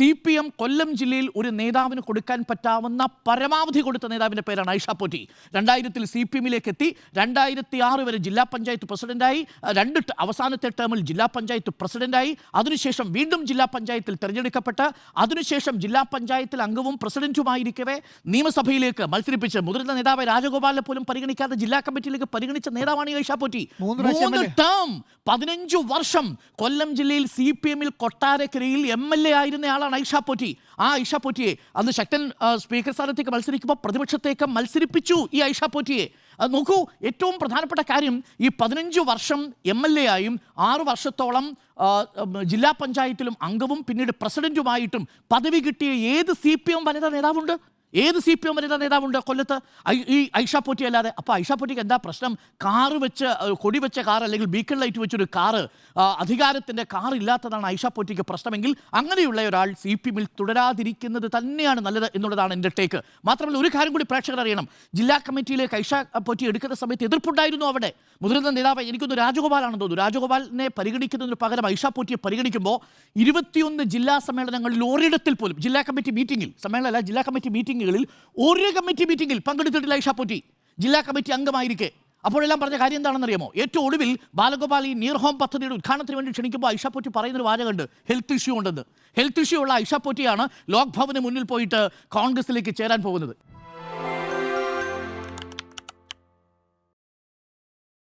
CPM കൊല്ലം ജില്ലയിൽ ഒരു നേതാവിന് കൊടുക്കാൻ പറ്റാവുന്ന പരമാവധി കൊടുത്ത നേതാവിൻ്റെ പേരാണ് ഐഷ പോറ്റി. 2000-ൽ CPM-ലേക്ക് എത്തി. 2006 വരെ ജില്ലാ പഞ്ചായത്ത് പ്രസിഡന്റായി. അവസാനത്തെ ടേമിൽ ജില്ലാ പഞ്ചായത്ത് പ്രസിഡന്റായി. അതിനുശേഷം വീണ്ടും ജില്ലാ പഞ്ചായത്തിൽ തിരഞ്ഞെടുക്കപ്പെട്ട് അതിനുശേഷം ജില്ലാ പഞ്ചായത്തിൽ അംഗവും പ്രസിഡന്റുമായിരിക്കവേ നിയമസഭയിലേക്ക് മത്സരിപ്പിച്ച് മുതിർന്ന നേതാവ് രാജഗോപാലിനെ പോലും പരിഗണിക്കാതെ ജില്ലാ കമ്മിറ്റിയിലേക്ക് പരിഗണിച്ച നേതാവാണ് ഐഷ പോറ്റി. 3 ടേം 15 വർഷം കൊല്ലം ജില്ലയിൽ CPM-ൽ കൊട്ടാരക്കരയിൽ MLA ആയിരുന്ന ആളാണ് ഐഷ പോറ്റി. ആ ഐഷ പോറ്റിയെ അന്ന് ശക്തൻ സ്പീക്കർ സ്ഥാനത്തേക്ക് മത്സരിക്കുമ്പോൾ പ്രതിപക്ഷത്തേക്ക് മത്സരിപ്പിച്ചു ഈ ഐഷ പോറ്റിയെ. നോക്കൂ, ഏറ്റവും പ്രധാനപ്പെട്ട കാര്യം, ഈ 15 വർഷം MLA ആയും 6 വർഷത്തോളം ജില്ലാ പഞ്ചായത്തിലും അംഗവും പിന്നീട് പ്രസിഡന്റുമായിട്ടും പദവി കിട്ടിയ ഏത് CPM വനിതാ നേതാവുണ്ട്? ഏത് CPM വനിതാ നേതാവുണ്ട് കൊല്ലത്ത്? ഈ ഐഷ പോറ്റി അല്ലാതെ. അപ്പോൾ ഐഷ പോറ്റിക്ക് എന്താ പ്രശ്നം? കാറ് വെച്ച്, കൊടി വെച്ച കാർ അല്ലെങ്കിൽ ബീക്കൺ ലൈറ്റ് വെച്ചൊരു കാറ്, അധികാരത്തിൻ്റെ കാർ ഇല്ലാത്തതാണ് ഐഷ പോറ്റിക്ക് പ്രശ്നമെങ്കിൽ അങ്ങനെയുള്ള ഒരാൾ CPM-ൽ തുടരാതിരിക്കുന്നത് തന്നെയാണ് നല്ലത് എന്നുള്ളതാണ് എൻ്റെ ടേക്ക്. മാത്രമല്ല, ഒരു കാര്യം കൂടി പ്രേക്ഷകർ അറിയണം. ജില്ലാ കമ്മിറ്റിയിലേക്ക് ഐഷ പോറ്റി എടുക്കുന്ന സമയത്ത് എതിർപ്പുണ്ടായിരുന്നു അവിടെ. മുതിർന്ന നേതാവ്, എനിക്കൊന്ന് രാജഗോപാലാണെന്ന് തോന്നുന്നു, രാജഗോപാലിനെ പരിഗണിക്കുന്നതിന് പകരം ഐഷ പോറ്റിയെ പരിഗണിക്കുമ്പോൾ 21 ജില്ലാ സമ്മേളനങ്ങളിൽ ഒരിടത്തിൽ പോലും ജില്ലാ കമ്മിറ്റി മീറ്റിംഗിൽ, സമ്മേളനമല്ല, ജില്ലാ കമ്മിറ്റി മീറ്റിംഗുകളിൽ ഒരു കമ്മിറ്റി മീറ്റിംഗിൽ പങ്കെടുത്തിട്ടില്ല ഐഷ പോറ്റി, ജില്ലാ കമ്മിറ്റി അംഗമായിരിക്കെ. അപ്പോഴെല്ലാം പറഞ്ഞ കാര്യം എന്താണെന്നറിയാമോ? ഏറ്റവും ഒടുവിൽ ബാലഗോപാൽ ഈ നിയർ ഹോം പദ്ധതിയുടെ ഉദ്ഘാടനത്തിന് വേണ്ടി ക്ഷണിക്കുമ്പോൾ ഐഷ പോറ്റി പറയുന്നൊരു വാചകമുണ്ട്, ഹെൽത്ത് ഇഷ്യൂ ഉണ്ടെന്ന്. ഹെൽത്ത് ഇഷ്യൂ ഉള്ള ഐഷ പോറ്റിയാണ് ലോക് ഭവന് മുന്നിൽ പോയിട്ട് കോൺഗ്രസിലേക്ക് ചേരാൻ പോകുന്നത്.